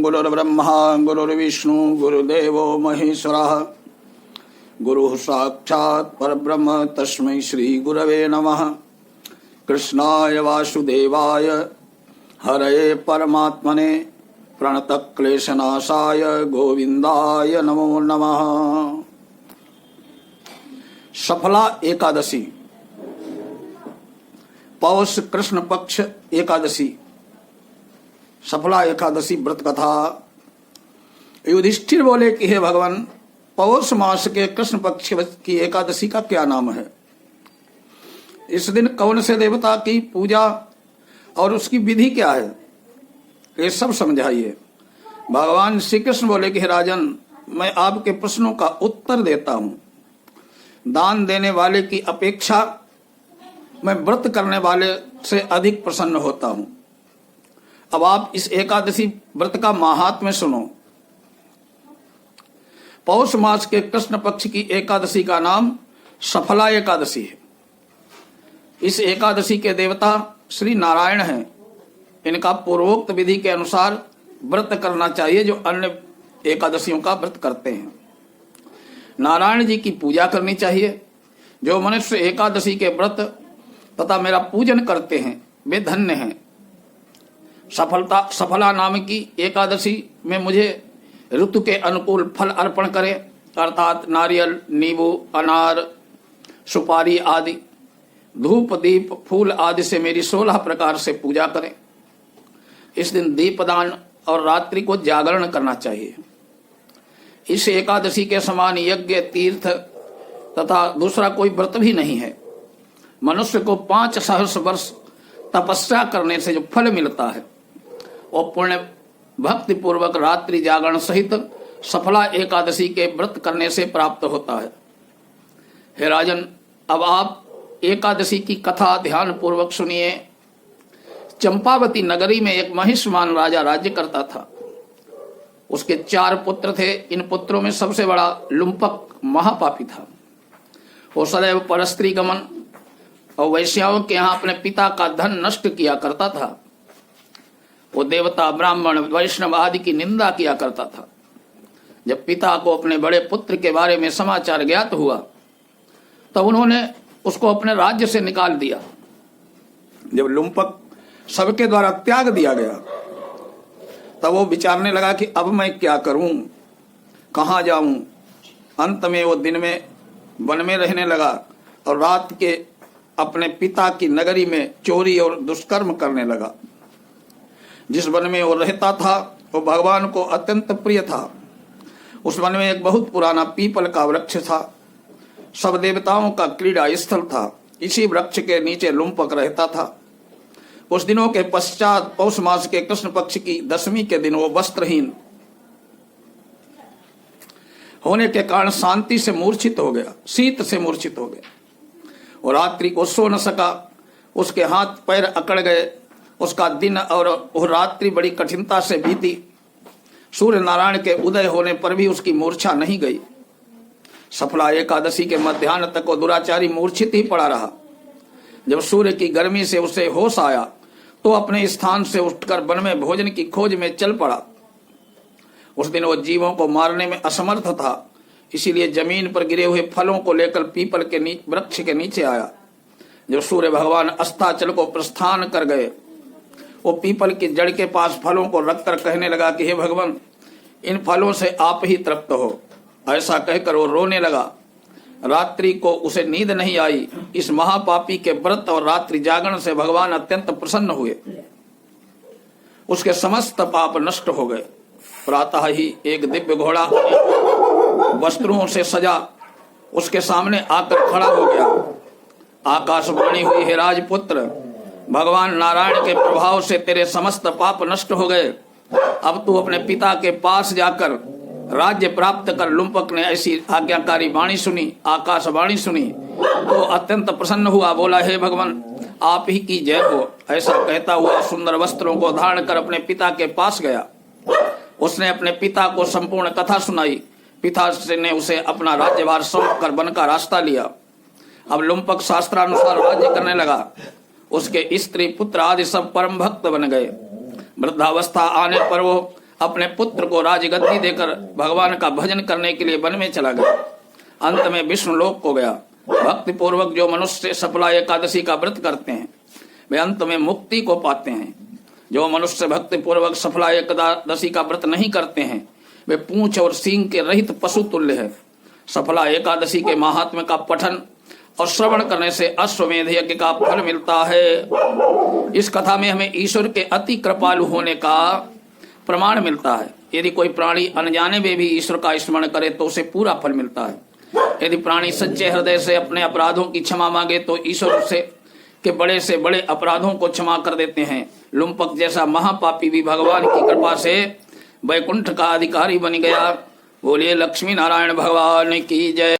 गुरुर्ब्रह्मा गुरुर्विष्णु गुरुदेवो महेश्वरः गुरुः साक्षात् परब्रह्म तस्मै श्री गुरवे नमः। कृष्णाय वासुदेवाय हरये परमात्मने प्रणतक्लेशनाशाय गोविंदाय नमो नमः। सफला एकादशी, पौष कृष्ण पक्ष एकादशी, सफला एकादशी व्रत कथा। युधिष्ठिर बोले कि हे भगवान, पौष मास के कृष्ण पक्ष की एकादशी का क्या नाम है? इस दिन कौन से देवता की पूजा और उसकी विधि क्या है, ये सब समझाइए। भगवान श्री कृष्ण बोले कि हे राजन, मैं आपके प्रश्नों का उत्तर देता हूँ। दान देने वाले की अपेक्षा मैं व्रत करने वाले से अधिक प्रसन्न होता हूँ। अब आप इस एकादशी व्रत का महात्म्य सुनो। पौष मास के कृष्ण पक्ष की एकादशी का नाम सफला एकादशी है। इस एकादशी के देवता श्री नारायण हैं। इनका पूर्वोक्त विधि के अनुसार व्रत करना चाहिए जो अन्य एकादशियों का व्रत करते हैं। नारायण जी की पूजा करनी चाहिए। जो मनुष्य एकादशी के व्रत तथा मेरा पूजन करते हैं वे धन्य हैं। सफला नाम की एकादशी में मुझे ऋतु के अनुकूल फल अर्पण करें, अर्थात नारियल, नींबू, अनार, सुपारी आदि, धूप, दीप, फूल आदि से मेरी 16 प्रकार से पूजा करें। इस दिन दीपदान और रात्रि को जागरण करना चाहिए। इस एकादशी के समान यज्ञ, तीर्थ तथा दूसरा कोई व्रत भी नहीं है। मनुष्य को 5 सहस्र वर्ष तपस्या करने से जो फल मिलता है वो पुण्य भक्ति पूर्वक रात्रि जागरण सहित सफला एकादशी के व्रत करने से प्राप्त होता है। हे राजन, अब आप एकादशी की कथा ध्यान पूर्वक सुनिए। चंपावती नगरी में एक महिष्मान राजा राज्य करता था। उसके 4 पुत्र थे। इन पुत्रों में सबसे बड़ा लुम्पक महापापी था। वो सदैव परस्त्री गमन और वैश्याओं के यहाँ अपने पिता का धन नष्ट किया करता था। वो देवता, ब्राह्मण, वैष्णव आदि की निंदा किया करता था। जब पिता को अपने बड़े पुत्र के बारे में समाचार ज्ञात हुआ तब उन्होंने उसको अपने राज्य से निकाल दिया। जब लुम्पक सबके द्वारा त्याग दिया गया तब वो विचारने लगा कि अब मैं क्या करूं, कहाँ जाऊं। अंत में वो दिन में वन में रहने लगा और रात के अपने पिता की नगरी में चोरी और दुष्कर्म करने लगा। जिस वन में वो रहता था वो भगवान को अत्यंत प्रिय था। उस वन में एक बहुत पुराना पीपल का वृक्ष था। सब देवताओं का क्रीड़ा स्थल था। इसी वृक्ष के नीचे लुम्पक रहता था। कुछ दिनों के पश्चात पौष मास के कृष्ण पक्ष की दशमी के दिन वो वस्त्रहीन होने के कारण शांति से मूर्छित हो गया, शीत से मूर्छित हो गया। और रात्रि को सो न सका। उसके हाथ पैर अकड़ गए। उसका दिन और वो रात्रि बड़ी कठिनता से बीती। सूर्य नारायण के उदय होने पर भी उसकी मूर्छा नहीं गई। सफला एकादशी के मध्याह्न तक वो दुराचारी मूर्छित ही पड़ा रहा। जब सूर्य की गर्मी से उसे होश आया तो अपने स्थान से उठकर वन में भोजन की खोज में चल पड़ा। उस दिन वो जीवों को मारने में असमर्थ था, इसीलिए जमीन पर गिरे हुए फलों को लेकर पीपल के वृक्ष के नीचे आया। जब सूर्य भगवान अस्ताचल को प्रस्थान कर गए वो पीपल की जड़ के पास फलों को रखकर कहने लगा कि हे भगवान, इन फलों से आप ही तृप्त हो। ऐसा कहकर वो रोने लगा। रात्रि को उसे नींद नहीं आई। इस महापापी के व्रत और रात्रि जागरण से भगवान अत्यंत प्रसन्न हुए। उसके समस्त पाप नष्ट हो गए। प्रातः ही एक दिव्य घोड़ा वस्त्रों से सजा उसके सामने आकर खड़ा हो गया। आकाशवाणी हुई, हे राजपुत्र, भगवान नारायण के प्रभाव से तेरे समस्त पाप नष्ट हो गए। अब तू अपने पिता के पास जाकर राज्य प्राप्त कर। लुम्पक ने ऐसी आज्ञाकारी वाणी सुनी, आकाशवाणी सुनी तो अत्यंत प्रसन्न हुआ। बोला, हे भगवान, आप ही की जय हो। ऐसा कहता हुआ सुंदर वस्त्रों को धारण कर अपने पिता के पास गया। उसने अपने पिता को संपूर्ण कथा सुनाई। पिता ने उसे अपना राज्यभार सौंप कर वन का रास्ता लिया। अब लुम्पक शास्त्रानुसार राज्य करने लगा। उसके स्त्री पुत्र आदि सब परम भक्त बन गए। वृद्धावस्था आने पर वो अपने पुत्र को राजगद्दी देकर भगवान का भजन करने के लिए वन में चला गया। अंत में विष्णु लोक को गया। भक्ति पूर्वक जो मनुष्य सफला एकादशी का व्रत करते हैं वे अंत में मुक्ति को पाते हैं। जो मनुष्य भक्ति पूर्वक सफला एकादशी का व्रत नहीं करते हैं वे पूंछ और सींग के रहित पशु तुल्य है। सफला एकादशी के महात्म्य का पठन और श्रवण करने से अश्वमेध यज्ञ का फल मिलता है। इस कथा में हमें ईश्वर के अति कृपालु होने का प्रमाण मिलता है। यदि कोई प्राणी अनजाने में भी ईश्वर का स्मरण करे तो उसे पूरा फल मिलता है। यदि प्राणी सच्चे हृदय से अपने अपराधों की क्षमा मांगे तो ईश्वर उसे के बड़े से बड़े अपराधों को क्षमा कर देते हैं। लुम्पक जैसा महापापी भी भगवान की कृपा से वैकुंठ का अधिकारी बन गया। बोलिए लक्ष्मी नारायण भगवान की जय।